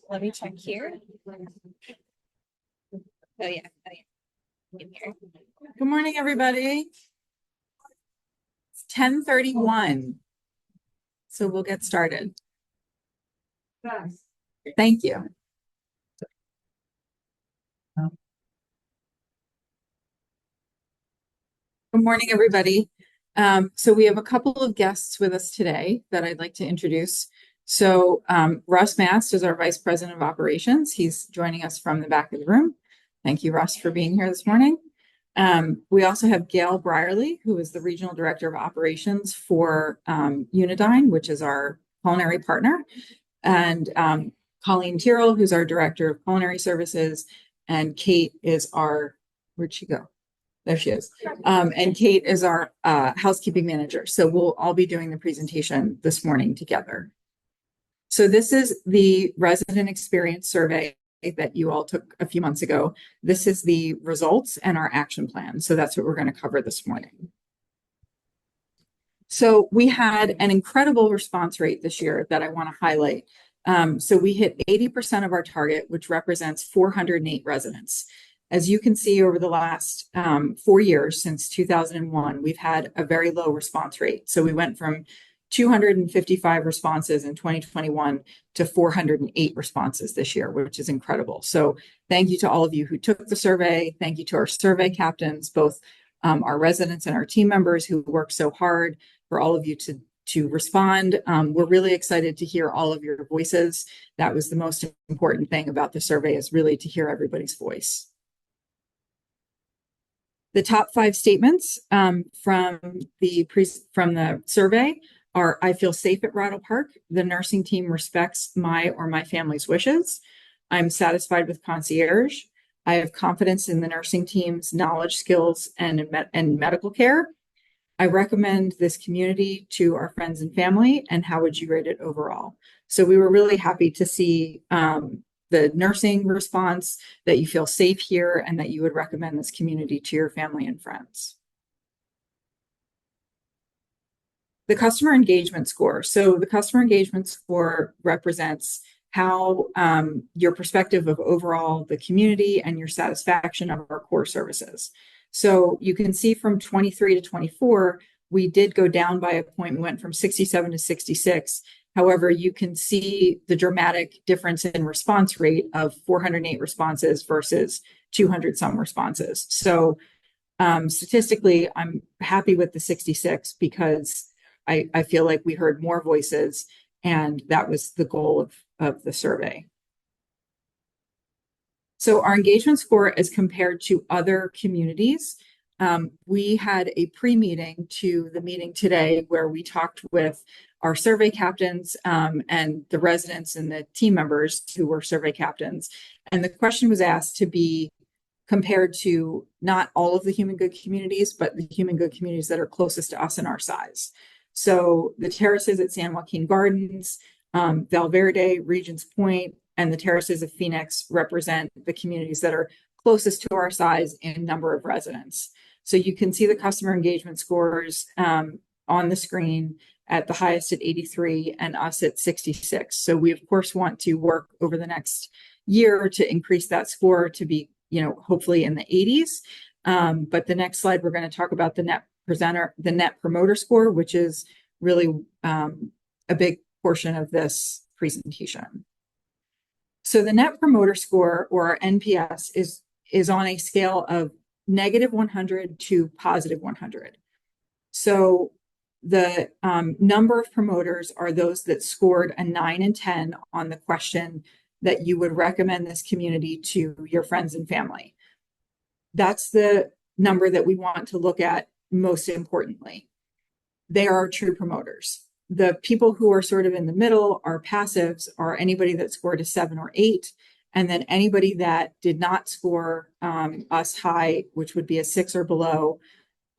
Let me check here. Oh yeah. In here. Good morning, everybody. It's 10:31. So we'll get started. Thank you. Good morning, everybody. So we have a couple of guests with us today that I'd like to introduce. So Russ Mast is our Vice President of Operations. He's joining us from the back of the room. Thank you, Russ, for being here this morning. We also have Gail Brierly, who is the Regional Director of Operations for Unidyne, which is our culinary partner, and Colleen Tyrrell, who's our Director of Culinary Services, and Kate is our, where'd she go? There she is. And Kate is our housekeeping manager. So we'll all be doing the presentation this morning together. So this is the resident experience survey that you all took a few months ago. This is the results and our action plan. So that's what we're going to cover this morning. So we had an incredible response rate this year that I want to highlight. So we hit 80% of our target, which represents 408 residents. As you can see, over the last 4 years, since 2001, we've had a very low response rate. So we went from 255 responses in 2021 to 408 responses this year, which is incredible. So thank you to all of you who took the survey. Thank you to our survey captains, both our residents and our team members who worked so hard, for all of you to respond. We're really excited to hear all of your voices. That was the most important thing about the survey, is really to hear everybody's voice. The top 5 statements from the survey are: I feel safe at Rattle Park. The nursing team respects my or my family's wishes. I'm satisfied with concierge. I have confidence in the nursing team's knowledge, skills, and medical care. I recommend this community to our friends and family. And how would you rate it overall? So we were really happy to see the nursing response, that you feel safe here, and that you would recommend this community to your family and friends. The customer engagement score. So the customer engagement score represents how your perspective of overall the community and your satisfaction of our core services. So you can see from 23 to 24, we did go down by a point. We went from 67 to 66. However, you can see the dramatic difference in response rate of 408 responses versus 200 some responses. So statistically, I'm happy with the 66 because I feel like we heard more voices, and that was the goal of the survey. So our engagement score as compared to other communities, we had a pre-meeting to the meeting today where we talked with our survey captains and the residents and the team members who were survey captains. And the question was asked to be compared to not all of the human good communities, but the human good communities that are closest to us in our size. So the terraces at San Joaquin Gardens, Valverde, Regents Point, and the terraces of Phoenix represent the communities that are closest to our size in number of residents. So you can see the customer engagement scores on the screen, at the highest at 83 and us at 66. So we of course want to work over the next year to increase that score to be, hopefully in the 80s. But the next slide, we're going to talk about the net promoter score, which is really a big portion of this presentation. So the net promoter score, or our NPS, is on a scale of -100 to +100. So the number of promoters are those that scored a 9 and 10 on the question that you would recommend this community to your friends and family. That's the number that we want to look at most importantly. They are true promoters. The people who are sort of in the middle are passives, are anybody that scored a 7 or 8. And then anybody that did not score us high, which would be a 6 or below,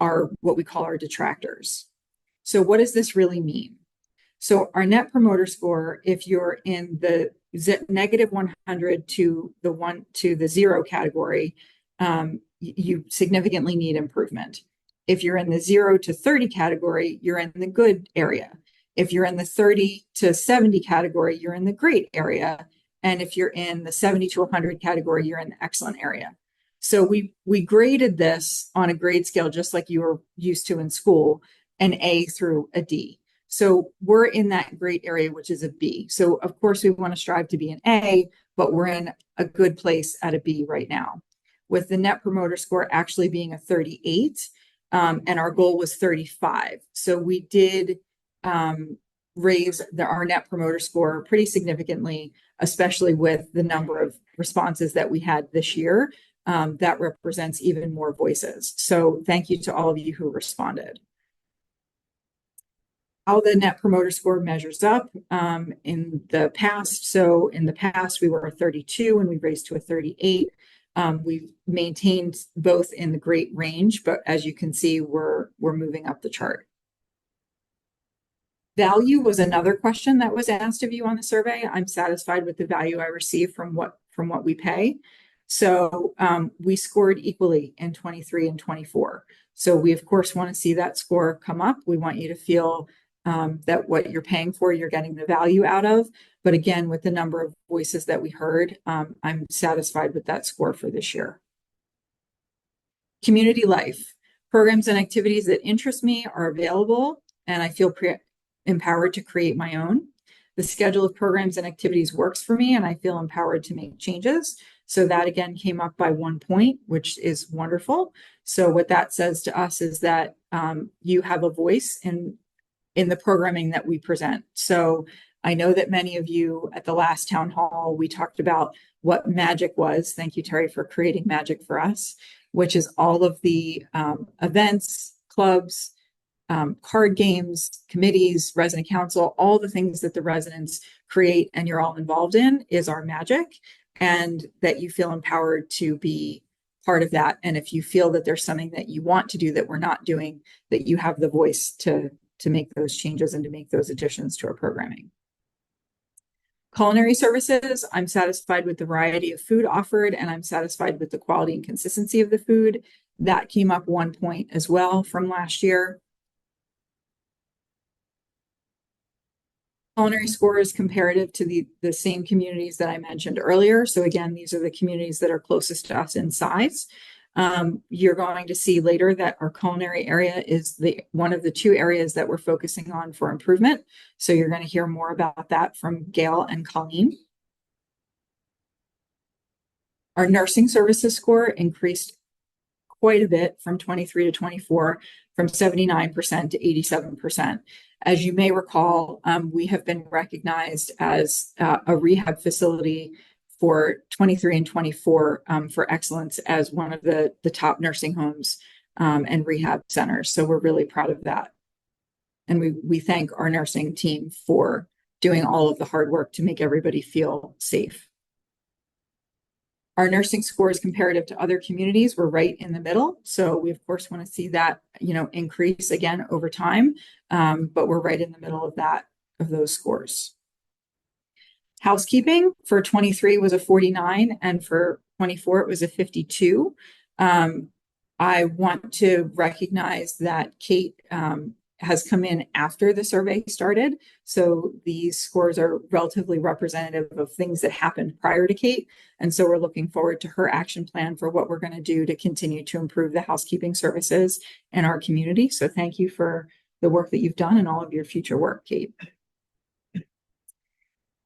are what we call our detractors. So what does this really mean? So our net promoter score, if you're in the -100 to the 0 category, you significantly need improvement. If you're in the 0 to 30 category, you're in the good area. If you're in the 30 to 70 category, you're in the great area. And if you're in the 70 to 100 category, you're in the excellent area. So we graded this on a grade scale, just like you were used to in school, an A through a D. So we're in that great area, which is a B. So of course we want to strive to be an A, but we're in a good place at a B right now, with the Net Promoter Score actually being a 38, and our goal was 35. So we did raise our Net Promoter Score pretty significantly, especially with the number of responses that we had this year. That represents even more voices. So thank you to all of you who responded. How the Net Promoter Score measures up in the past. So in the past, we were a 32 and we raised to a 38. We've maintained both in the great range, but as you can see, we're moving up the chart. Value was another question that was asked of you on the survey. I'm satisfied with the value I receive from what we pay. So we scored equally in 23 and 24. So we of course want to see that score come up. We want you to feel that what you're paying for, you're getting the value out of. But again, with the number of voices that we heard, I'm satisfied with that score for this year. Community life. Programs and activities that interest me are available, and I feel empowered to create my own. The schedule of programs and activities works for me, and I feel empowered to make changes. So that again came up by 1 point, which is wonderful. So what that says to us is that you have a voice in the programming that we present. So I know that many of you at the last town hall, we talked about what magic was. Thank you, Terry, for creating magic for us, which is all of the events, clubs, card games, committees, resident council, all the things that the residents create and you're all involved in is our magic, and that you feel empowered to be part of that. And if you feel that there's something that you want to do that we're not doing, that you have the voice to make those changes and to make those additions to our programming. Culinary services, I'm satisfied with the variety of food offered, and I'm satisfied with the quality and consistency of the food. That came up 1 point as well from last year. Culinary score is comparative to the same communities that I mentioned earlier. So again, these are the communities that are closest to us in size. You're going to see later that our culinary area is one of the 2 areas that we're focusing on for improvement. So you're going to hear more about that from Gail and Colleen. Our nursing services score increased quite a bit from 23 to 24, from 79% to 87%. As you may recall, we have been recognized as a rehab facility for 23 and 24 for excellence as one of the top nursing homes and rehab centers. So we're really proud of that. And we thank our nursing team for doing all of the hard work to make everybody feel safe. Our nursing scores comparative to other communities were right in the middle. So we of course want to see that, increase again over time. But we're right in the middle of those scores. Housekeeping for 23 was a 49, and for 24 it was a 52. I want to recognize that Kate has come in after the survey started. So these scores are relatively representative of things that happened prior to Kate. And so we're looking forward to her action plan for what we're going to do to continue to improve the housekeeping services in our community. So thank you for the work that you've done and all of your future work, Kate.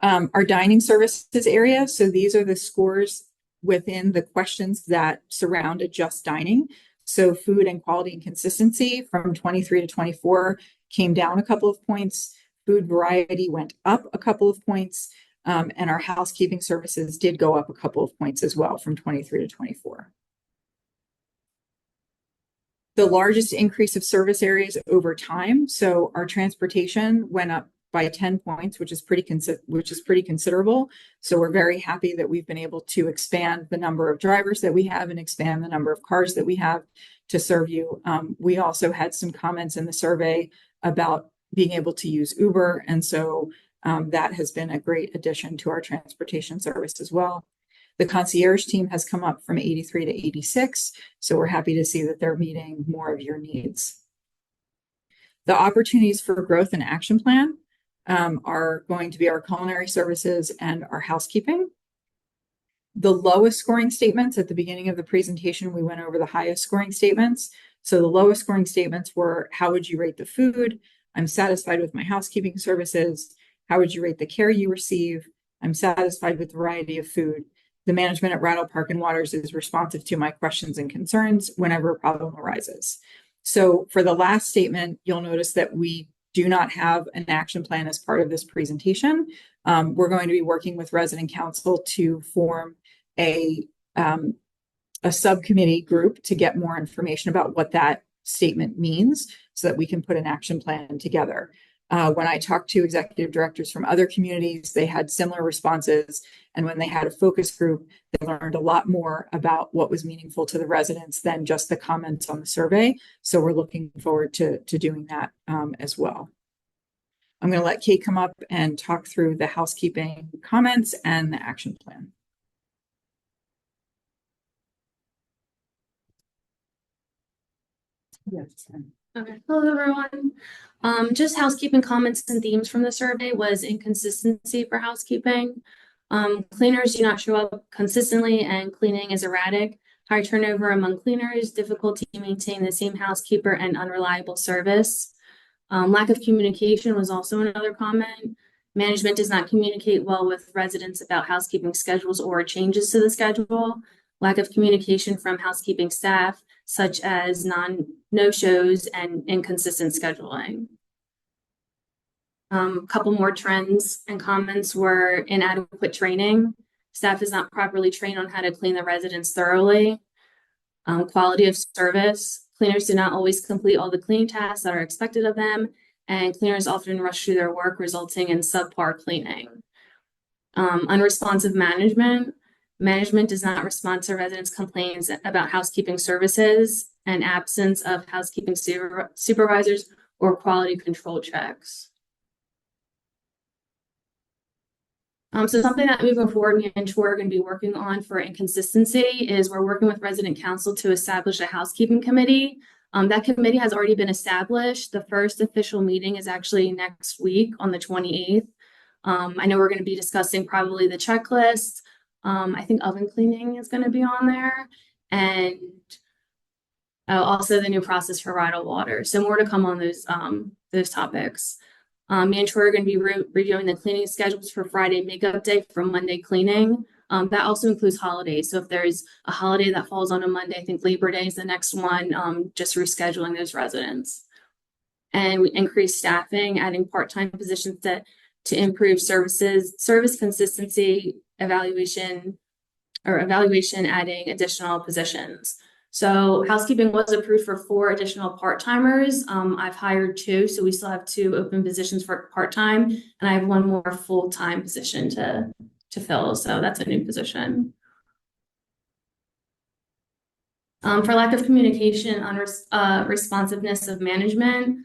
Our dining services area. So these are the scores within the questions that surrounded just dining. So food and quality and consistency from 23 to 24 came down a couple of points. Food variety went up a couple of points. And our housekeeping services did go up a couple of points as well from 23 to 24. The largest increase of service areas over time. So our transportation went up by 10 points, which is pretty considerable. So we're very happy that we've been able to expand the number of drivers that we have and expand the number of cars that we have to serve you. We also had some comments in the survey about being able to use Uber. And so that has been a great addition to our transportation service as well. The concierge team has come up from 83 to 86. So we're happy to see that they're meeting more of your needs. The opportunities for growth and action plan. are going to be our culinary services and our housekeeping. The lowest scoring statements at the beginning of the presentation, we went over the highest scoring statements. So the lowest scoring statements were, how would you rate the food? I'm satisfied with my housekeeping services. How would you rate the care you receive? I'm satisfied with the variety of food. The management at Rattle Park and Waters is responsive to my questions and concerns whenever a problem arises. So for the last statement, you'll notice that we do not have an action plan as part of this presentation. We're going to be working with resident council to form a subcommittee group to get more information about what that statement means so that we can put an action plan together. When I talked to executive directors from other communities, they had similar responses. And when they had a focus group, they learned a lot more about what was meaningful to the residents than just the comments on the survey. So we're looking forward to doing that as well. I'm going to let Kate come up and talk through the housekeeping comments and the action plan. Yes. Okay. Hello, everyone. Just housekeeping comments and themes from the survey was inconsistency for housekeeping. Cleaners do not show up consistently and cleaning is erratic. High turnover among cleaners, difficulty maintaining the same housekeeper, and unreliable service. Lack of communication was also another comment. Management does not communicate well with residents about housekeeping schedules or changes to the schedule. Lack of communication from housekeeping staff, such as no-shows and inconsistent scheduling. A couple more trends and comments were inadequate training. Staff is not properly trained on how to clean the residents thoroughly. Quality of service. Cleaners do not always complete all the cleaning tasks that are expected of them, and cleaners often rush through their work, resulting in subpar cleaning. Unresponsive management. Management does not respond to residents' complaints about housekeeping services and absence of housekeeping supervisors or quality control checks. So something that moving forward, me and Troy are going to be working on for inconsistency is we're working with resident council to establish a housekeeping committee. That committee has already been established. The first official meeting is actually next week on the 28th. I know we're going to be discussing probably the checklist. I think oven cleaning is going to be on there, and also the new process for Rattle Water. So more to come on those topics. Me and Troy are going to be reviewing the cleaning schedules for Friday makeup day from Monday cleaning. That also includes holidays. So if there's a holiday that falls on a Monday, I think Labor Day is the next one, just rescheduling those residents. And we increase staffing, adding part-time positions to improve service consistency, evaluation, adding additional positions. So housekeeping was approved for 4 additional part-timers. I've hired 2, so we still have 2 open positions for part-time, and I have 1 more full-time position to fill. So that's a new position. For lack of communication on responsiveness of management,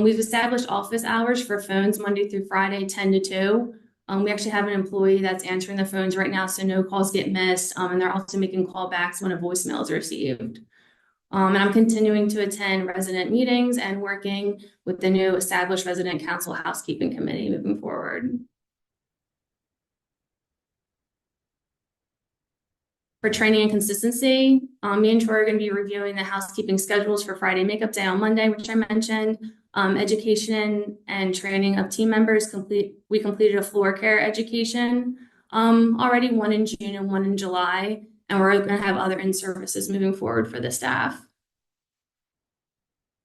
we've established office hours for phones Monday through Friday, 10 to 2. We actually have an employee that's answering the phones right now, so no calls get missed. And they're also making callbacks when a voicemail is received. And I'm continuing to attend resident meetings and working with the new established resident council housekeeping committee moving forward. For training and consistency, me and Troy are going to be reviewing the housekeeping schedules for Friday makeup day on Monday, which I mentioned. Education and training of team members. We completed a floor care education already, 1 in June and 1 in July, and we're going to have other in-services moving forward for the staff.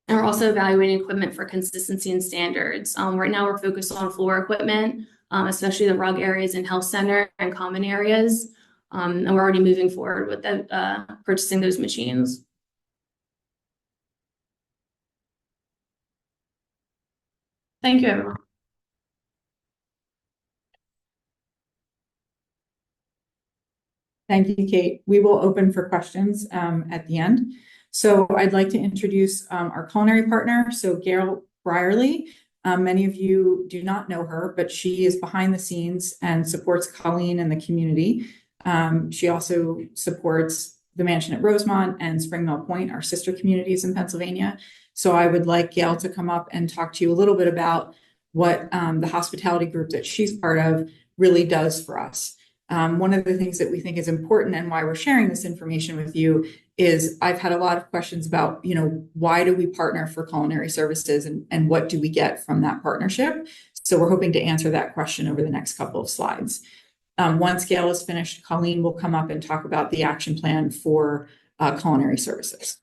And we're also evaluating equipment for consistency and standards. Right now we're focused on floor equipment, especially the rug areas in health center and common areas. And we're already moving forward with purchasing those machines. Thank you, everyone. Thank you, Kate. We will open for questions at the end. So I'd like to introduce our culinary partner. So Gail Brierly. Many of you do not know her, but she is behind the scenes and supports Colleen and the community. She also supports the Mansion at Rosemont and Springmill Point, our sister communities in Pennsylvania. So I would like Gail to come up and talk to you a little bit about what the hospitality group that she's part of really does for us. One of the things that we think is important and why we're sharing this information with you is I've had a lot of questions about, why do we partner for culinary services and what do we get from that partnership? So we're hoping to answer that question over the next couple of slides. Once Gail is finished, Colleen will come up and talk about the action plan for culinary services.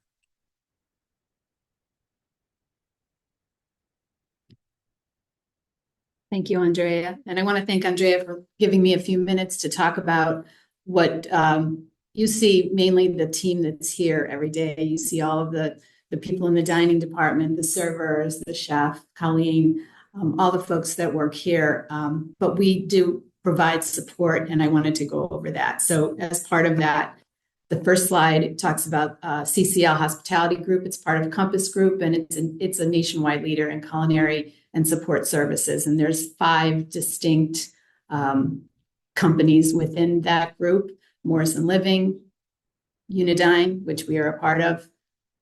Thank you, Andrea. And I want to thank Andrea for giving me a few minutes to talk about what you see, mainly the team that's here every day. You see all of the people in the dining department, the servers, the chef, Colleen, all the folks that work here. But we do provide support, and I wanted to go over that. So as part of that, the first slide talks about CCL Hospitality Group. It's part of Compass Group, and it's a nationwide leader in culinary and support services. And there's 5 distinct companies within that group: Morrison Living, Unidine, which we are a part of,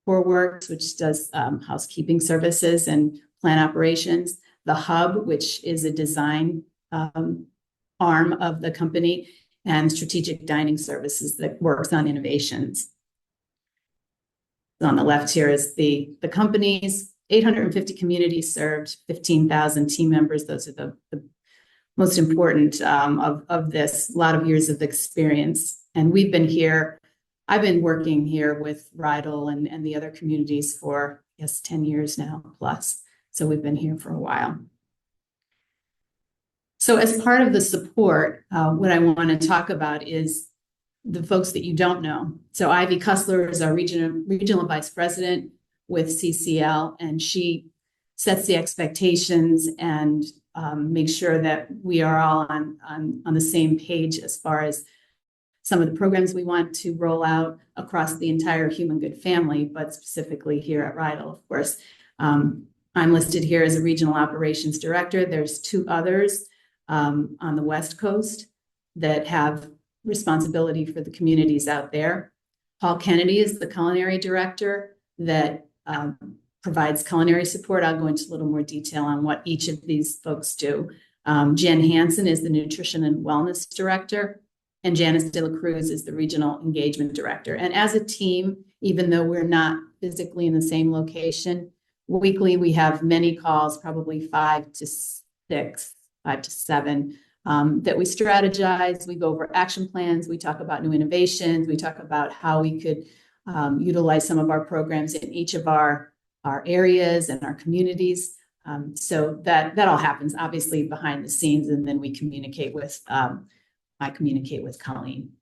CoreWorks, which does housekeeping services and plant operations, The Hub, which is a design arm of the company, and Strategic Dining Services that works on innovations. On the left here is the companies, 850 communities served, 15,000 team members. Those are the most important of this, a lot of years of experience. And we've been here, I've been working here with Rydell and the other communities for, 10 years now plus. So we've been here for a while. So as part of the support, what I want to talk about is the folks that you don't know. So Ivy Cussler is our regional vice president with CCL, and she sets the expectations and makes sure that we are all on the same page as far as some of the programs we want to roll out across the entire Human Good family, but specifically here at Rydell, of course. I'm listed here as a regional operations director. There's 2 others on the West Coast that have responsibility for the communities out there. Paul Kennedy is the culinary director that provides culinary support. I'll go into a little more detail on what each of these folks do. Jen Hansen is the nutrition and wellness director, and Janice De La Cruz is the regional engagement director. And as a team, even though we're not physically in the same location, weekly we have many calls, probably 5 to 6, 5 to 7, that we strategize. We go over action plans. We talk about new innovations. We talk about how we could utilize some of our programs in each of our areas and our communities. So that all happens obviously behind the scenes, and then we communicate with, I communicate with Colleen.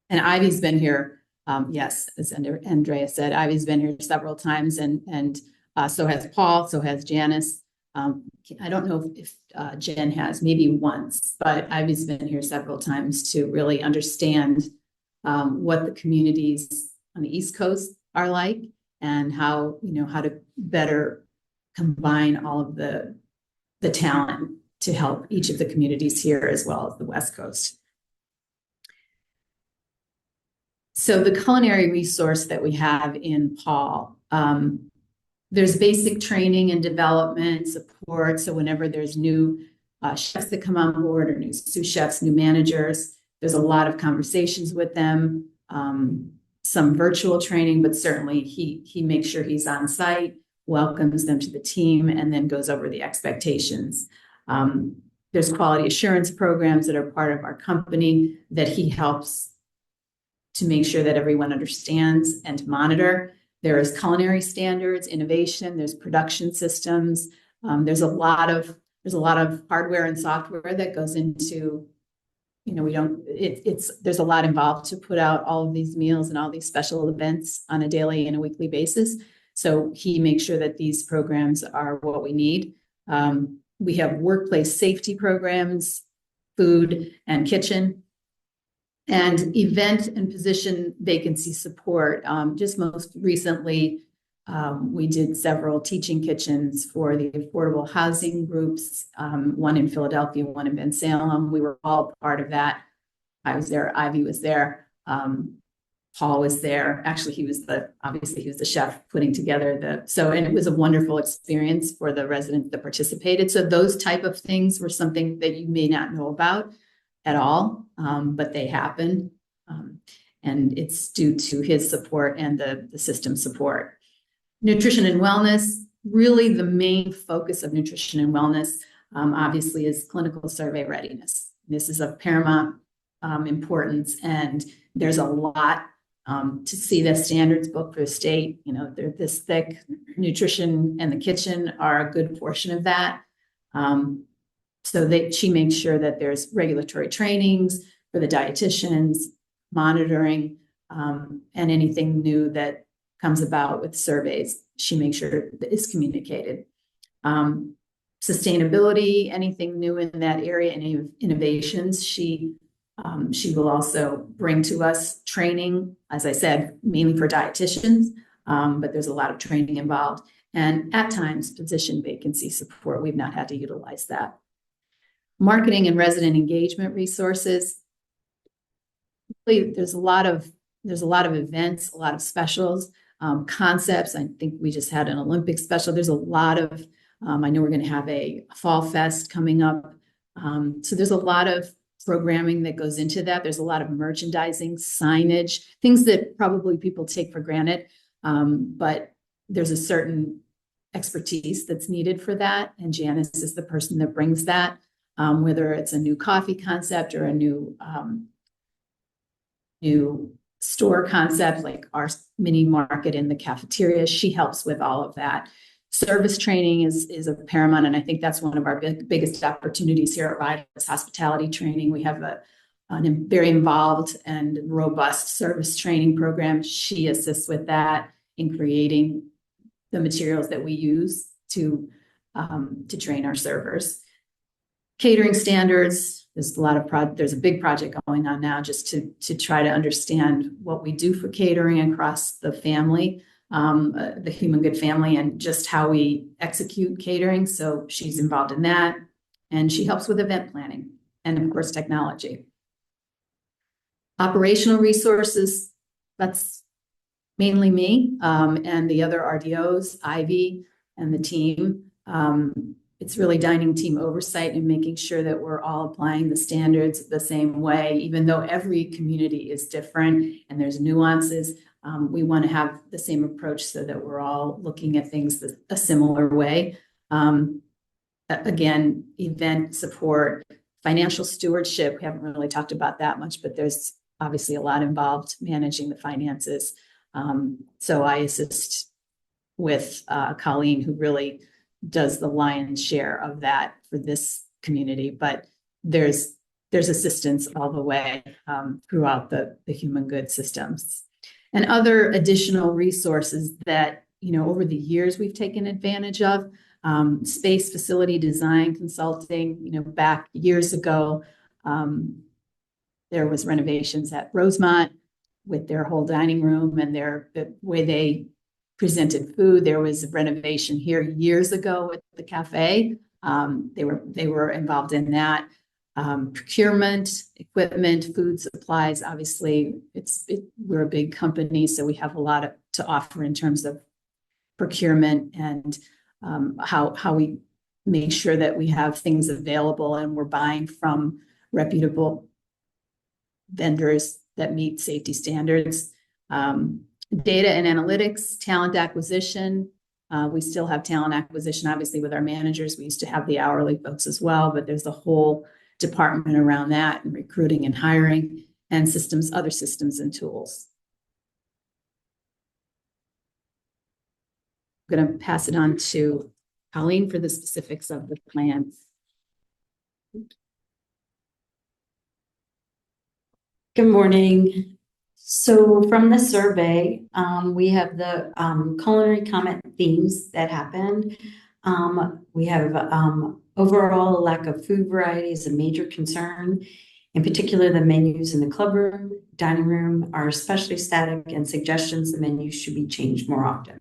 And Ivy's been here, yes, as Andrea said, Ivy's been here several times, and so has Paul, so has Janice. I don't know if Jen has, maybe once, but Ivy's been here several times to really understand what the communities on the East Coast are like, and how to better combine all of the talent to help each of the communities here as well as the West Coast. So the culinary resource that we have in Paul, there's basic training and development support. So whenever there's new chefs that come on board, or new sous chefs, new managers, there's a lot of conversations with them, some virtual training, but certainly he makes sure he's on site, welcomes them to the team, and then goes over the expectations. There's quality assurance programs that are part of our company that he helps to make sure that everyone understands and to monitor. There is culinary standards, innovation, there's production systems. There's a lot of hardware and software that goes into, there's a lot involved to put out all of these meals and all these special events on a daily and a weekly basis. So he makes sure that these programs are what we need. We have workplace safety programs, food and kitchen, and event and position vacancy support. Just most recently, we did several teaching kitchens for the affordable housing groups, one in Philadelphia, one in Bensalem. We were all part of that. I was there, Ivy was there. Paul was there. Actually, obviously he was the chef putting together and it was a wonderful experience for the residents that participated. So those type of things were something that you may not know about at all, but they happen. And it's due to his support and the system support. Nutrition and wellness, really the main focus of nutrition and wellness, obviously, is clinical survey readiness. This is of paramount importance, and there's a lot to see the standards book for the state. You know, they're this thick. Nutrition and the kitchen are a good portion of that. So she makes sure that there's regulatory trainings for the dietitians, monitoring, and anything new that comes about with surveys. She makes sure that is communicated. Sustainability, anything new in that area, any innovations, she will also bring to us training, as I said, mainly for dietitians, but there's a lot of training involved. And at times, physician vacancy support, we've not had to utilize that. Marketing and resident engagement resources. There's a lot of events, a lot of specials, concepts. I think we just had an Olympic special. There's a lot of, I know we're going to have a fall fest coming up. So there's a lot of programming that goes into that. There's a lot of merchandising, signage, things that probably people take for granted. But there's a certain expertise that's needed for that. And Janice is the person that brings that, whether it's a new coffee concept or a new store concept, like our mini market in the cafeteria. She helps with all of that. Service training is a paramount, and I think that's one of our biggest opportunities here at Ryder is hospitality training. We have a very involved and robust service training program. She assists with that in creating the materials that we use to train our servers. Catering standards. There's a lot of there's a big project going on now just to try to understand what we do for catering across the family, the Human Good family, and just how we execute catering. So she's involved in that, and she helps with event planning and, of course, technology. Operational resources, that's mainly me and the other RDOs, Ivy and the team. It's really dining team oversight and making sure that we're all applying the standards the same way, even though every community is different and there's nuances. We want to have the same approach so that we're all looking at things a similar way. Again, event support, financial stewardship. We haven't really talked about that much, but there's obviously a lot involved managing the finances. So I assist with Colleen, who really does the lion's share of that for this community, but there's assistance all the way throughout the Human Good systems. And other additional resources that, you know, over the years we've taken advantage of, space facility design consulting. You know, back years ago, there was renovations at Rosemont with their whole dining room and the way they presented food. There was a renovation here years ago with the cafe. They were involved in that. Procurement, equipment, food supplies. Obviously, we're a big company, so we have a lot to offer in terms of procurement and how we make sure that we have things available and we're buying from reputable vendors that meet safety standards. Data and analytics, talent acquisition. We still have talent acquisition, obviously, with our managers. We used to have the hourly folks as well, but there's a whole department around that, and recruiting and hiring, and systems, other systems and tools. I'm going to pass it on to Colleen for the specifics of the plan. Good morning. So from the survey, we have the culinary comment themes that happened. We have overall a lack of food variety is a major concern. In particular, the menus in the club room, dining room are especially static, and suggestions the menus should be changed more often.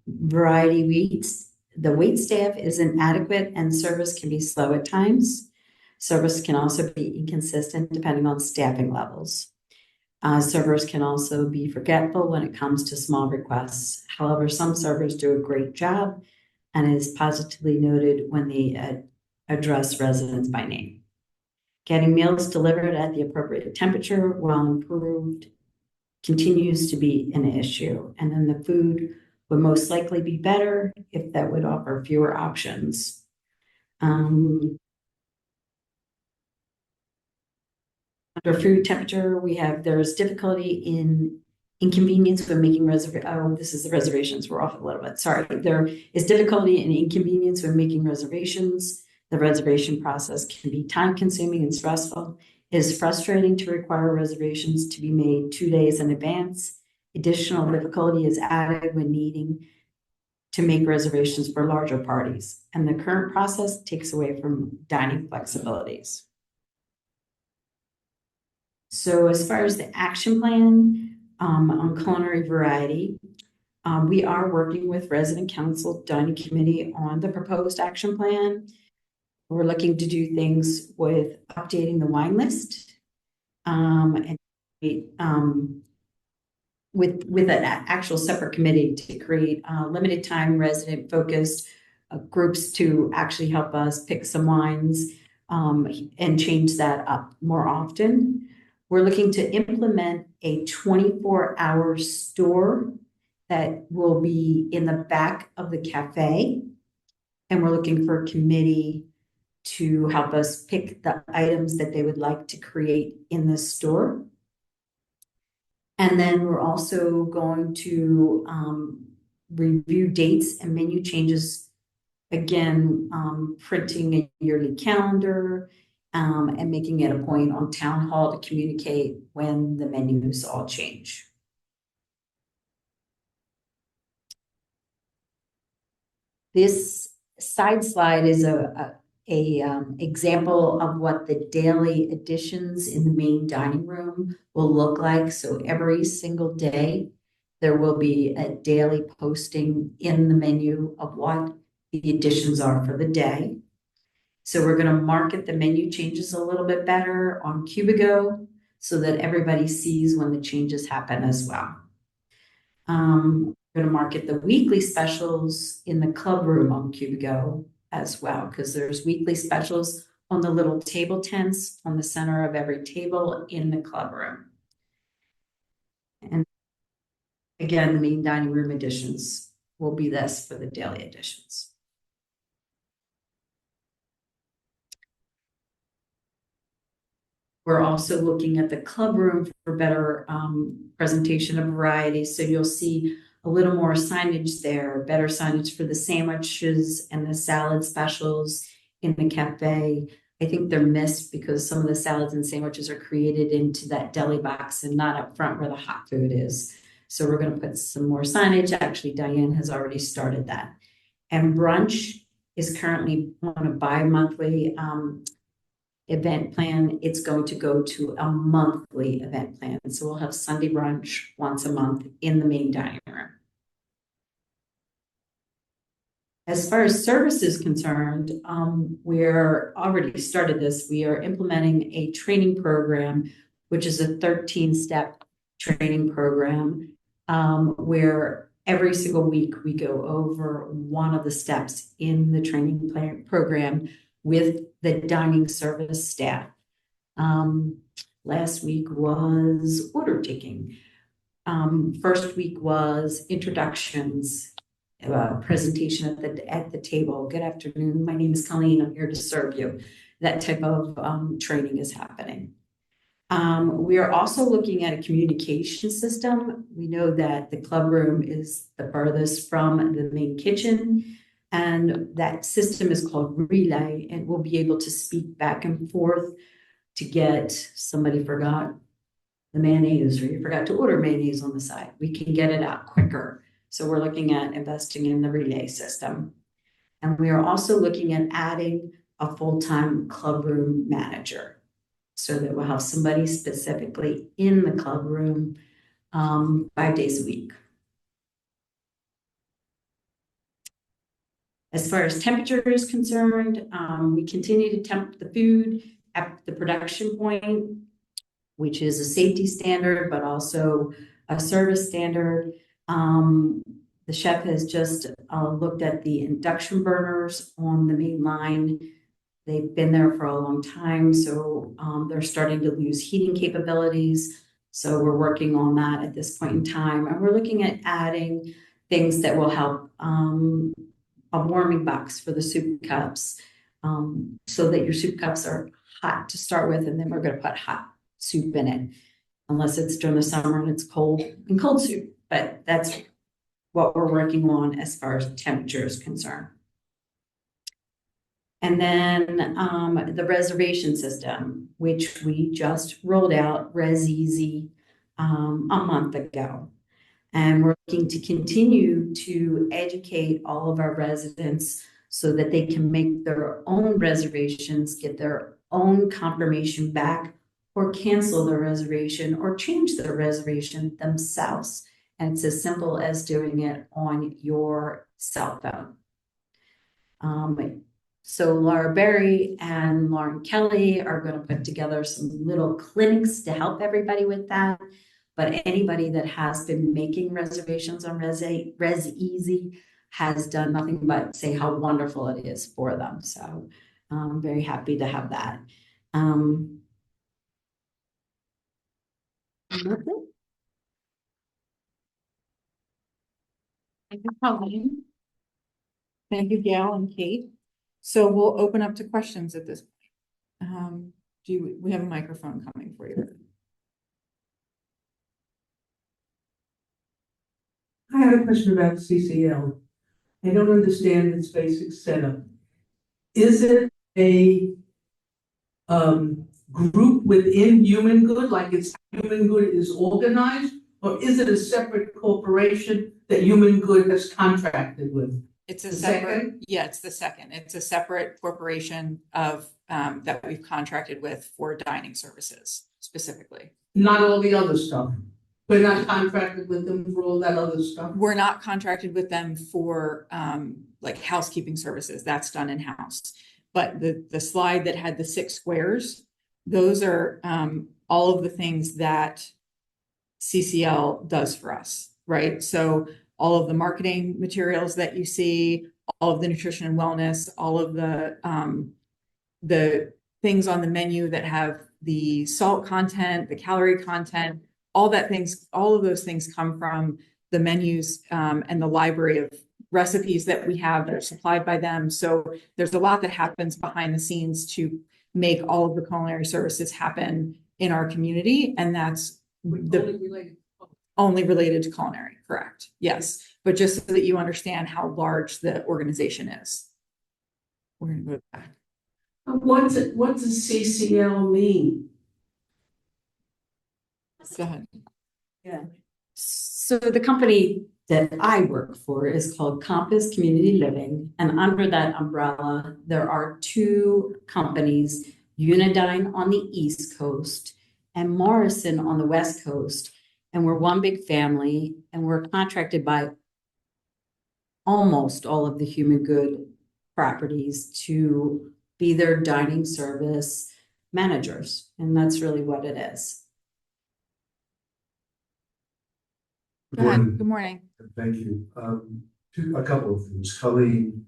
Variety waits. The wait staff isn't adequate and service can be slow at times. Service can also be inconsistent depending on staffing levels. Servers can also be forgetful when it comes to small requests. However, some servers do a great job and is positively noted when they address residents by name. Getting meals delivered at the appropriate temperature, while improved, continues to be an issue. And then the food would most likely be better if that would offer fewer options. Under food temperature, there's difficulty in inconvenience when making this is the reservations, we're off a little bit, sorry. There is difficulty and inconvenience when making reservations. The reservation process can be time consuming and stressful. It is frustrating to require reservations to be made 2 days in advance. Additional difficulty is added when needing to make reservations for larger parties, and the current process takes away from dining flexibilities. So as far as the action plan on culinary variety, we are working with Resident Council Dining Committee on the proposed action plan. We're looking to do things with updating the wine list and with an actual separate committee to create limited time resident focused groups to actually help us pick some wines and change that up more often. We're looking to implement a 24-hour store that will be in the back of the cafe. And we're looking for a committee to help us pick the items that they would like to create in the store. And then we're also going to review dates and menu changes. Again, printing a yearly calendar and making it a point on town hall to communicate when the menus all change. This side slide is a example of what the daily additions in the main dining room will look like. So every single day, there will be a daily posting in the menu of what the additions are for the day. So we're going to market the menu changes a little bit better on Cubigo so that everybody sees when the changes happen as well. We're going to market the weekly specials in the club room on Cubigo as well, because there's weekly specials on the little table tents on the center of every table in the club room. And again, the main dining room additions will be this for the daily additions. We're also looking at the club room for better presentation of variety. So you'll see a little more signage there, better signage for the sandwiches and the salad specials in the cafe. I think they're missed because some of the salads and sandwiches are created into that deli box and not up front where the hot food is. So we're going to put some more signage. Actually, Diane has already started that. And brunch is currently on a bi-monthly event plan. It's going to go to a monthly event plan. So we'll have Sunday brunch once a month in the main dining room. As far as service is concerned, we're already started this. We are implementing a training program, which is a 13-step training program, where every single week we go over one of the steps in the training program with the dining service staff. Last week was order taking. First week was introductions, presentation at the table. Good afternoon, my name is Colleen, I'm here to serve you. That type of training is happening. We are also looking at a communication system. We know that the club room is the furthest from the main kitchen, and that system is called Relay, and we'll be able to speak back and forth to get somebody forgot the mayonnaise or you forgot to order mayonnaise on the side. We can get it out quicker. So we're looking at investing in the Relay system. And we are also looking at adding a full-time club room manager so that we'll have somebody specifically in the club room 5 days a week. As far as temperature is concerned, we continue to temp the food at the production point. which is a safety standard, but also a service standard. The chef has just looked at the induction burners on the main line. They've been there for a long time, so they're starting to lose heating capabilities. So we're working on that at this point in time, and we're looking at adding things that will help, a warming box for the soup cups, so that your soup cups are hot to start with, and then we're going to put hot soup in it, unless it's during the summer and it's cold and cold soup. But that's what we're working on as far as temperature is concerned. And then the reservation system, which we just rolled out, ResEasy, a month ago. And we're looking to continue to educate all of our residents so that they can make their own reservations, get their own confirmation back, or cancel their reservation or change their reservation themselves. And it's as simple as doing it on your cell phone. So Laura Berry and Lauren Kelly are going to put together some little clinics to help everybody with that. But anybody that has been making reservations on ResEasy has done nothing but say how wonderful it is for them. So I'm very happy to have that. That's it. Thank you, Colleen. Thank you, Gail and Kate. So we'll open up to questions at this point. We have a microphone coming for you? I have a question about CCL. I don't understand its basic setup. Is it a group within Human Good, like it's Human Good is organized, or is it a separate corporation that Human Good has contracted with? It's a The separate, second? yeah, it's the second. It's a separate corporation of that we've contracted with for dining services specifically. Not all the other stuff. We're not contracted with them for all that other stuff. We're not contracted with them for like housekeeping services. That's done in-house. But the slide that had the 6 squares, those are all of the things that CCL does for us, right? So all of the marketing materials that you see, all of the nutrition and wellness, all of the things on the menu that have the salt content, the calorie content, all of those things come from the menus and the library of recipes that we have that are supplied by them. So there's a lot that happens behind the scenes to make all of the culinary services happen in our community. And that's only related to culinary, correct? Yes, but just so that you understand how large the organization is. We're gonna go back. What does CCL mean? Go ahead. Yeah. So the company that I work for is called Compass Community Living. And under that umbrella, there are 2 companies, Unidyne on the East Coast and Morrison on the West Coast. And we're one big family, and we're contracted by almost all of the Human Good properties to be their dining service managers. And that's really what it is. Go ahead. Good morning. Thank you. A couple of things. Colleen,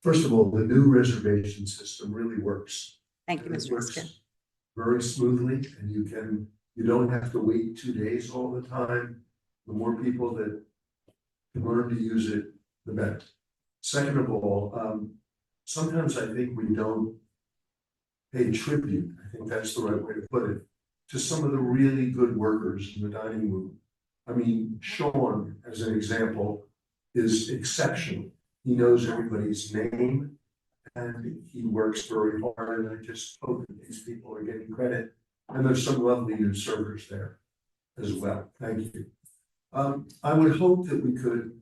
first of all, the new reservation system really works. Thank you, It Mr. works Riskin. very smoothly, and you don't have to wait 2 days all the time. The more people that can learn to use it, the better. Second of all, sometimes I think we don't pay tribute, I think that's the right way to put it, to some of the really good workers in the dining room. I mean, Sean, as an example, is exceptional. He knows everybody's name and he works very hard, and I just hope that these people are getting credit. And there's some lovely new servers there as well. Thank you. I would hope that we could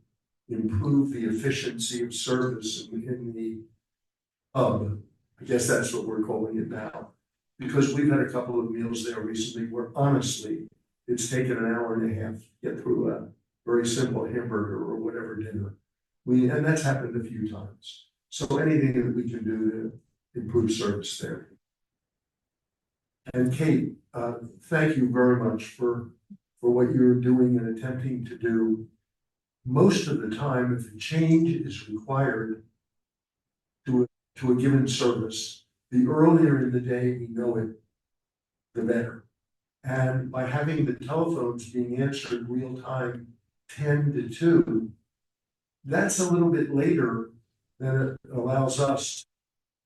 improve the efficiency of service in the hub. I guess that's what we're calling it now. Because we've had a couple of meals there recently where honestly, it's taken an hour and a half to get through a very simple hamburger or whatever dinner. And that's happened a few times. So anything that we can do to improve service there. And Kate, thank you very much for what you're doing and attempting to do. Most of the time, if a change is required to a given service, the earlier in the day we know it, the better. And by having the telephones being answered real time, 10 to 2, that's a little bit later than it allows us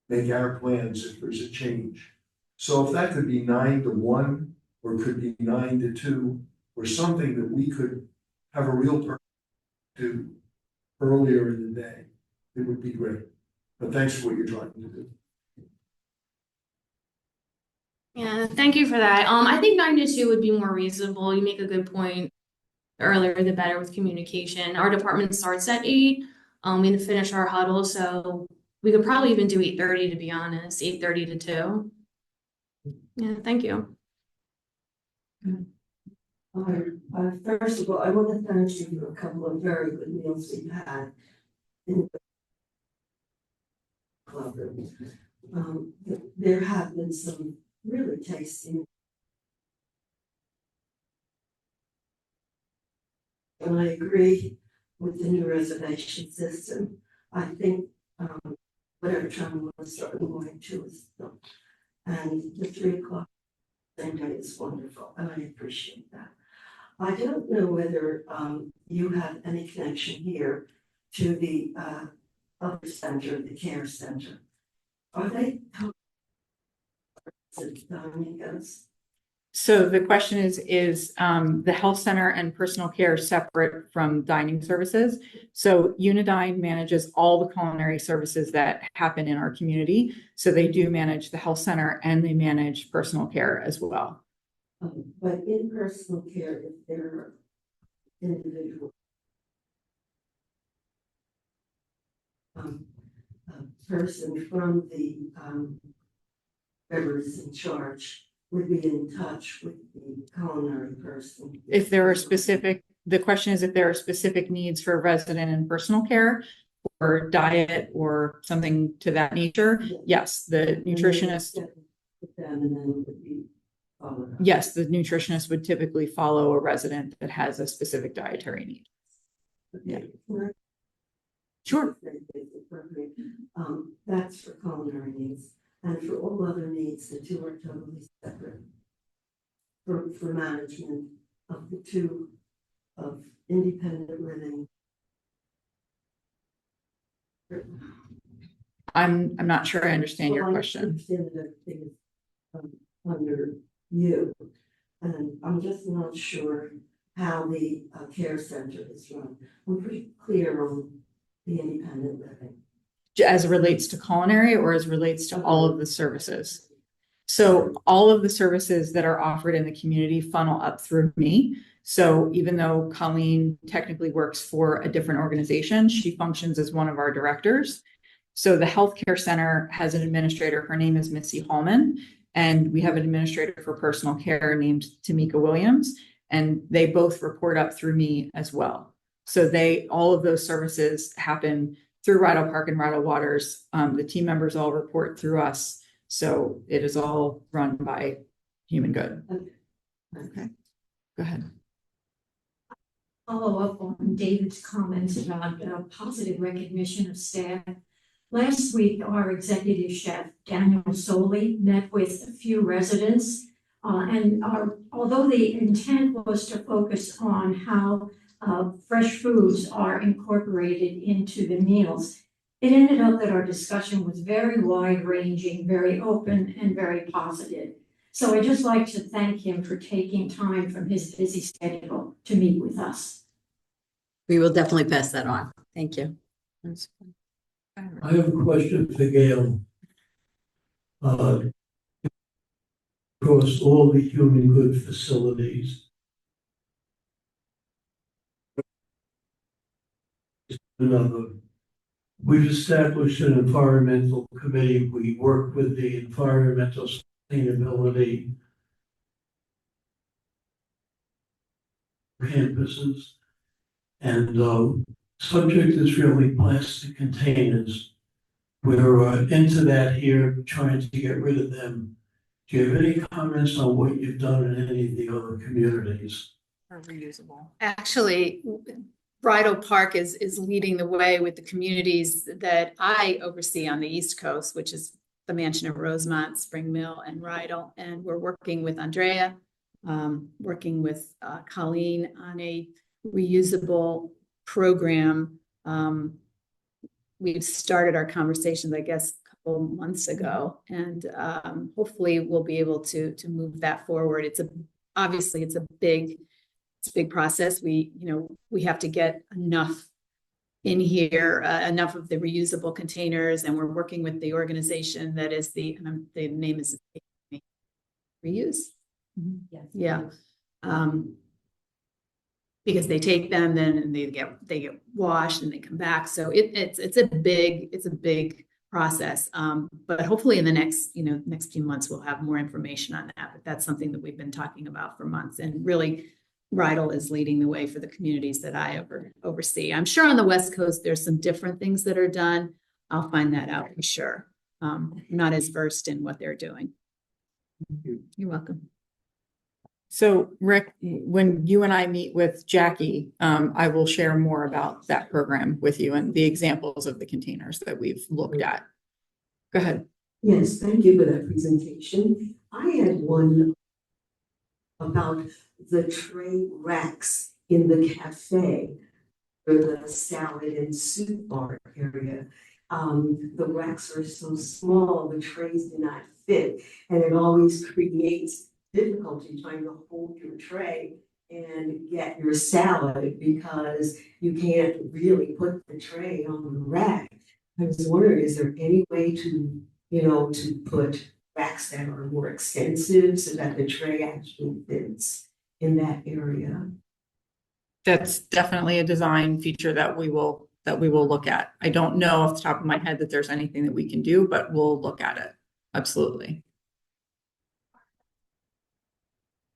to make our plans if there's a change. So if that could be 9 to 1, or it could be 9 to 2, or something that we could have a real person do earlier in the day, it would be great. But thanks for what you're trying to do. Yeah, thank you for that. I think 9 to 2 would be more reasonable. You make a good point. The earlier the better with communication. Our department starts at 8. We finish our huddle, so we could probably even do 8:30 to be honest, 8:30 to 2. Yeah, thank you. First of all, I want to thank you for a couple of very good meals we've had in the club room. There have been some really tasty. And I agree with the new reservation system. I think whatever time we want to start in the morning too is done. And the 3 o'clock same day is wonderful, and I appreciate that. I don't know whether you have any connection here to the other center, the care center. Are they So the question is the health center and personal care separate from dining services? So Unidyne manages all the culinary services that happen in our community. So they do manage the health center and they manage personal care as well. But in personal care, if there are individual person from the whoever is in charge would be in touch with the culinary person. If there are specific, the question is if there are specific needs for resident and personal care or diet or something to that nature. Yes, the nutritionist. Yes, the nutritionist would typically follow a resident that has a specific dietary need. Yeah. Sure. That's for culinary needs, and for all other needs, the two are totally separate. For management of the two of independent living. I'm not sure I understand your Well, I question. understand that everything is under you, and I'm just not sure how the care center is run. I'm pretty clear on the independent living. As it relates to culinary or as it relates to all of the services? So all of the services that are offered in the community funnel up through me. So even though Colleen technically works for a different organization, she functions as one of our directors. So the healthcare center has an administrator. Her name is Missy Hallman. And we have an administrator for personal care named Tamika Williams. And they both report up through me as well. So all of those services happen through Rydell Park and Rydell Waters. The team members all report through us. So it is all run by Human Good. Okay, go ahead. Follow up on David's comments about positive recognition of staff. Last week, our executive chef, Daniel Soley, met with a few residents. Although the intent was to focus on how fresh foods are incorporated into the meals, it ended up that our discussion was very wide-ranging, very open, and very positive. So I'd just like to thank him for taking time from his busy schedule to meet with us. We will definitely pass that on. Thank you. I have a question for Gail. Across all the Human Good facilities, we've established an environmental committee. We work with the environmental sustainability campuses, and subject is really plastic containers. We're into that here, trying to get rid of them Do you have any comments on what you've done in any of the other communities? Or reusable. Actually, Bridle Park is leading the way with the communities that I oversee on the East Coast, which is the Mansion of Rosemont, Spring Mill, and Rydell. And we're working with Andrea, working with Colleen on a reusable program. We've started our conversations, I guess, a couple months ago, and hopefully we'll be able to move that forward. Obviously it's a big process. We have to get enough in here, enough of the reusable containers, and we're working with the organization that is the name is Reuse. Yes. Yeah. Because they take them then and they get washed and they come back. So it's a big process. But hopefully in the next few months we'll have more information on that. But that's something that we've been talking about for months, and really Rydell is leading the way for the communities that I oversee. I'm sure on the West Coast there's some different things that are done. I'll find that out for sure. I'm not as versed in what they're doing. You're welcome. So Rick, when you and I meet with Jackie, I will share more about that program with you and the examples of the containers that we've looked at. Go ahead. Yes, thank you for that presentation. I had one about the tray racks in the cafe for the salad and soup bar area. The racks are so small, the trays do not fit, and it always creates difficulty trying to hold your tray and get your salad because you can't really put the tray on the rack. I was wondering, is there any way to put racks that are more extensive so that the tray actually fits in that area? That's definitely a design feature that we will look at. I don't know off the top of my head that there's anything that we can do, but we'll look at it. Absolutely.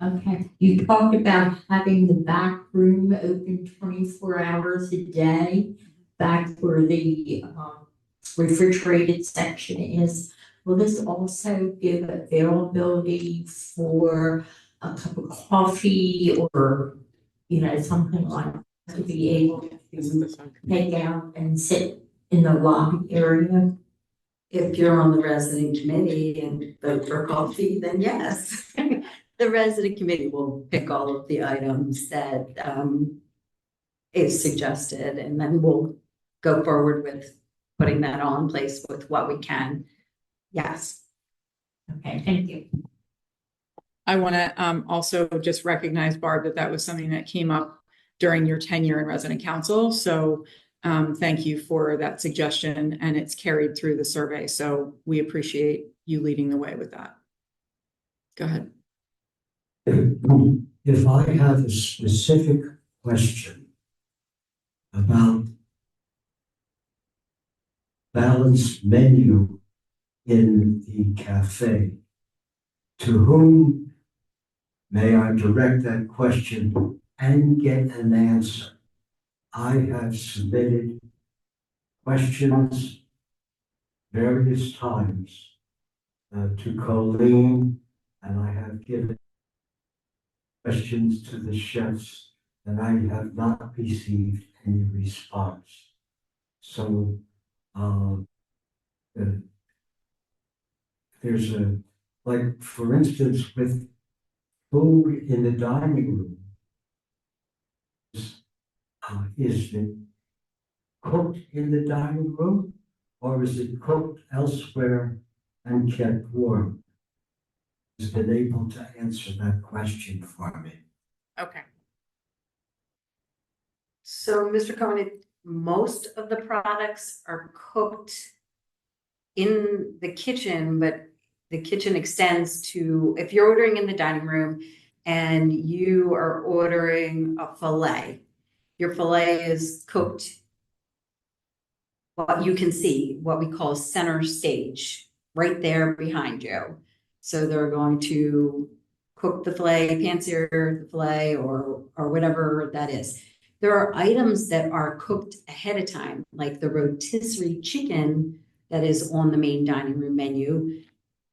Okay, you talked about having the back room open 24 hours a day, back where the refrigerated section is. Will this also give availability for a cup of coffee or, something like that to be able to take out and sit in the lobby area? If you're on the resident committee and vote for coffee, then yes. The resident committee will pick all of the items that is suggested, and then we'll go forward with putting that all in place with what we can. Yes. Okay, thank you. I want to also just recognize, Barb, that was something that came up during your tenure in resident council. So thank you for that suggestion, and it's carried through the survey. So we appreciate you leading the way with that. Go ahead. If I have a specific question about balanced menu in the cafe, to whom may I direct that question and get an answer? I have submitted questions various times to Colleen, and I have given questions to the chefs, and I have not received any response. So there's for instance, with food in the dining room, is it cooked in the dining room or is it cooked elsewhere and kept warm? Has been able to answer that question for me. Okay. So, Mr. Cohen, most of the products are cooked in the kitchen, but the kitchen extends to, if you're ordering in the dining room and you are ordering a filet, your filet is cooked, what you can see, what we call center stage, right there behind you. So they're going to cook the filet, pan-sear the filet, or whatever that is. There are items that are cooked ahead of time, like the rotisserie chicken that is on the main dining room menu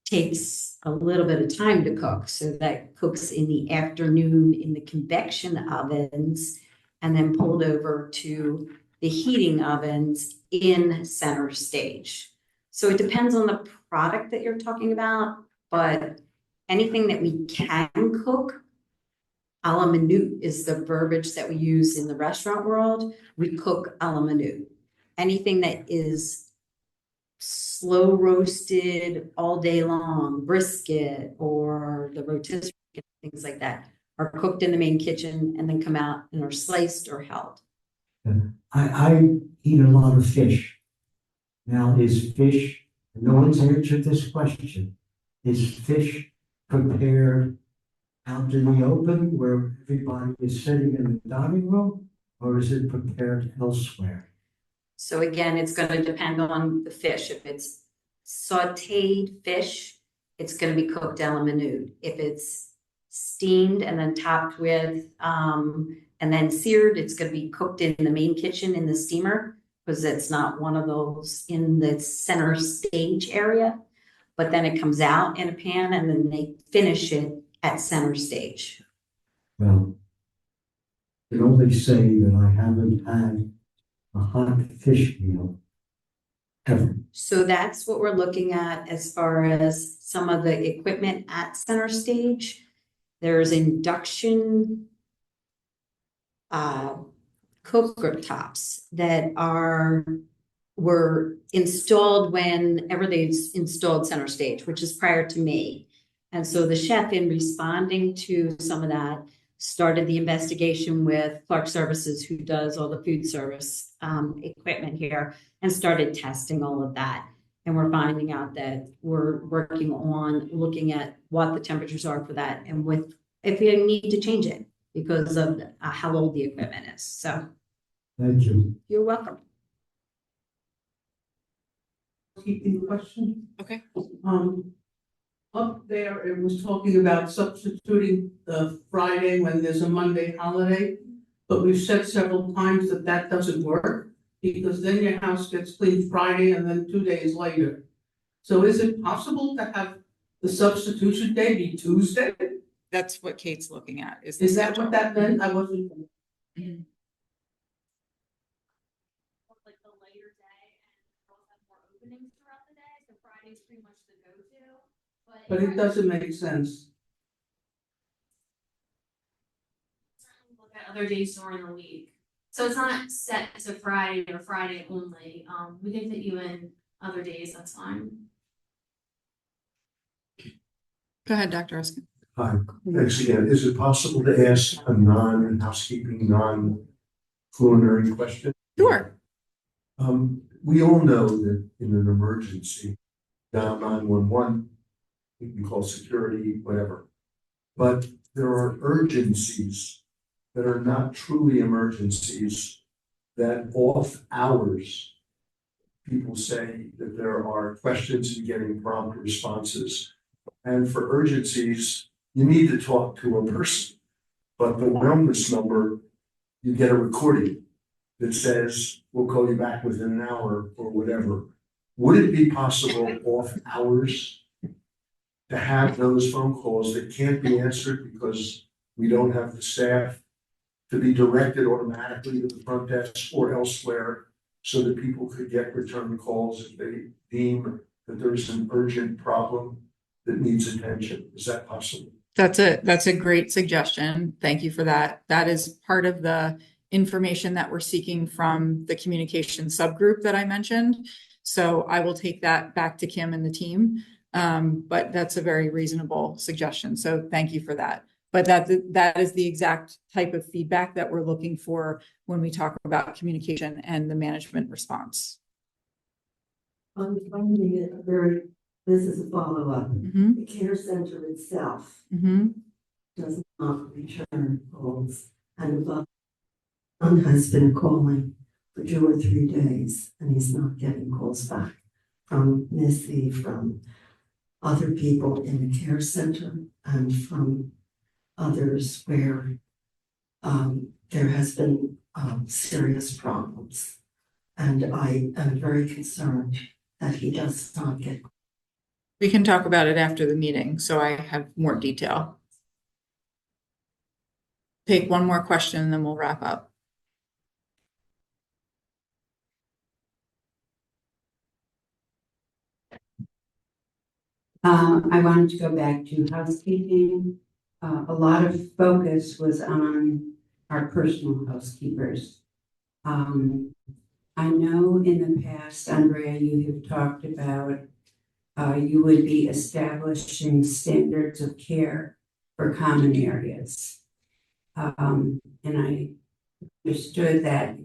takes a little bit of time to cook. So that cooks in the afternoon in the convection ovens and then pulled over to the heating ovens in center stage. So it depends on the product that you're talking about, but anything that we can cook, a la minute is the verbiage that we use in the restaurant world. We cook a la minute. Anything that is slow roasted all day long, brisket or the rotisserie, things like that, are cooked in the main kitchen and then come out and are sliced or held. I eat a lot of fish. Now, is fish, no one's answered this question, is fish prepared out in the open where everybody is sitting in the dining room, or is it prepared elsewhere? So again, it's going to depend on the fish. If it's sauteed fish, it's going to be cooked a la minute. If it's steamed and then topped with, and then seared, it's going to be cooked in the main kitchen in the steamer, because it's not one of those in the center stage area. But then it comes out in a pan and then they finish it at center stage. Well, I can only say that I haven't had a hot fish meal ever. So that's what we're looking at as far as some of the equipment at center stage. There's induction cookertops that were installed whenever they've installed center stage, which is prior to me. And so the chef, in responding to some of that, started the investigation with Clark Services, who does all the food service equipment here, and started testing all of that. And we're finding out that we're working on looking at what the temperatures are for that, and if we need to change it because of how old the equipment is. So Thank you. you're welcome. Keeping question. Okay. Up there, it was talking about substituting the Friday when there's a Monday holiday. But we've said several times that that doesn't work, because then your house gets cleaned Friday and then 2 days later. So is it possible to have the substitution day be Tuesday? That's what Kate's looking at. Is that what that meant? I wasn't. Mhm. Like the later day, and girls have more openings throughout the day, so Friday's pretty much the go-to. But it doesn't make sense. Certainly look at other days during the week. So it's not set to Friday or Friday only. We can fit you in other days, that's fine. Go ahead, Dr. Erskine. Hi, thanks again. Is it possible to ask a non-housekeeping, non-culinary question? Sure. We all know that in an emergency, dial 911, you can call security, whatever. But there are urgencies that are not truly emergencies, that off hours, people say that there are questions and getting prompt responses. And for urgencies, you need to talk to a person. But the wellness number, you get a recording that says, we'll call you back within an hour or whatever. Would it be possible off hours to have those phone calls that can't be answered because we don't have the staff, to be directed automatically to the front desk or elsewhere, so that people could get return calls if they deem that there's an urgent problem that needs attention? Is that possible? That's a great suggestion. Thank you for that. That is part of the information that we're seeking from the communication subgroup that I mentioned. So I will take that back to Kim and the team. But that's a very reasonable suggestion. So thank you for that. But that is the exact type of feedback that we're looking for when we talk about communication and the management response. I'm finding it this is a follow-up. Mm-hmm. The care center itself Mm-hmm. does not return calls, and my son has been calling for 2 or 3 days, and he's not getting calls back from Missy, from other people in the care center, and from others where there has been serious problems. And I am very concerned that he does not get. We can talk about it after the meeting, so I have more detail. Take one more question and then we'll wrap up. I wanted to go back to housekeeping. A lot of focus was on our personal housekeepers. I know in the past, Andrea, you have talked about you would be establishing standards of care for common areas. And I understood that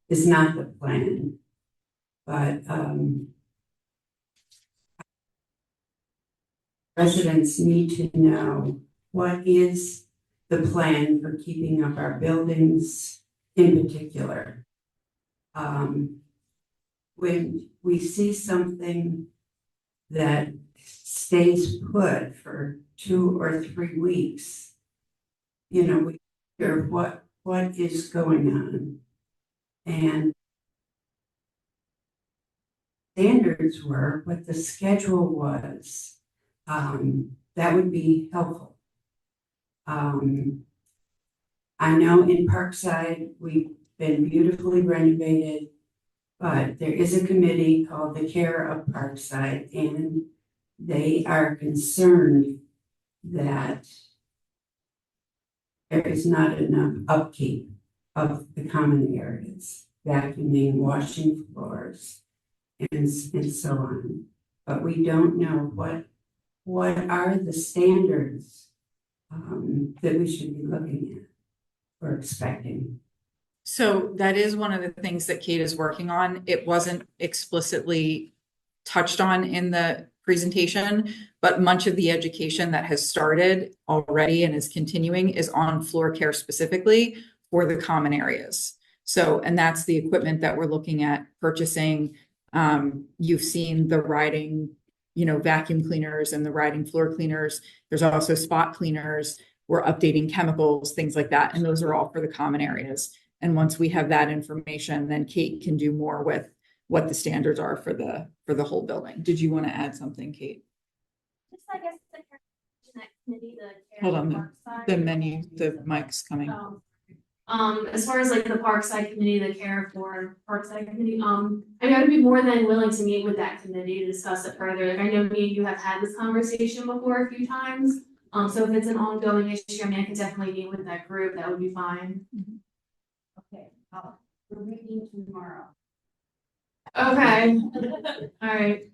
is not the plan, but residents need to know what is the plan for keeping up our buildings in particular. When we see something that stays put for 2 or 3 weeks, you know, we hear what is going on. And standards were, what the schedule was, that would be helpful. I know in Parkside, we've been beautifully renovated, but there is a committee called the Care of Parkside, and they are concerned that there is not enough upkeep of the common areas, vacuuming, washing floors, and so on. But we don't know what are the standards that we should be looking at or expecting. So that is one of the things that Kate is working on. It wasn't explicitly touched on in the presentation, but much of the education that has started already and is continuing is on floor care specifically for the common areas. So, and that's the equipment that we're looking at purchasing. You've seen the riding, vacuum cleaners and the riding floor cleaners. There's also spot cleaners. We're updating chemicals, things like that. And those are all for the common areas. And once we have that information, then Kate can do more with what the standards are for the whole building. Did you want to add something, Kate? Just, I guess, that committee, Hold on, the menu, the mic's coming. As far as like the Parkside committee, the Care for Parkside committee, I mean, I would be more than willing to meet with that committee to discuss it further. Like, I know me and you have had this conversation before a few times. So if it's an ongoing issue, I mean, I can definitely meet with that group. That would be fine. Okay, we're meeting tomorrow. Okay. All right.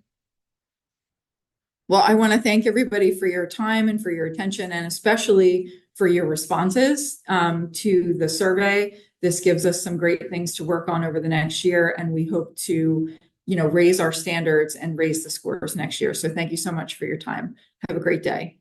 Well, I want to thank everybody for your time and for your attention, and especially for your responses to the survey. This gives us some great things to work on over the next year, and we hope to, raise our standards and raise the scores next year. So thank you so much for your time. Have a great day.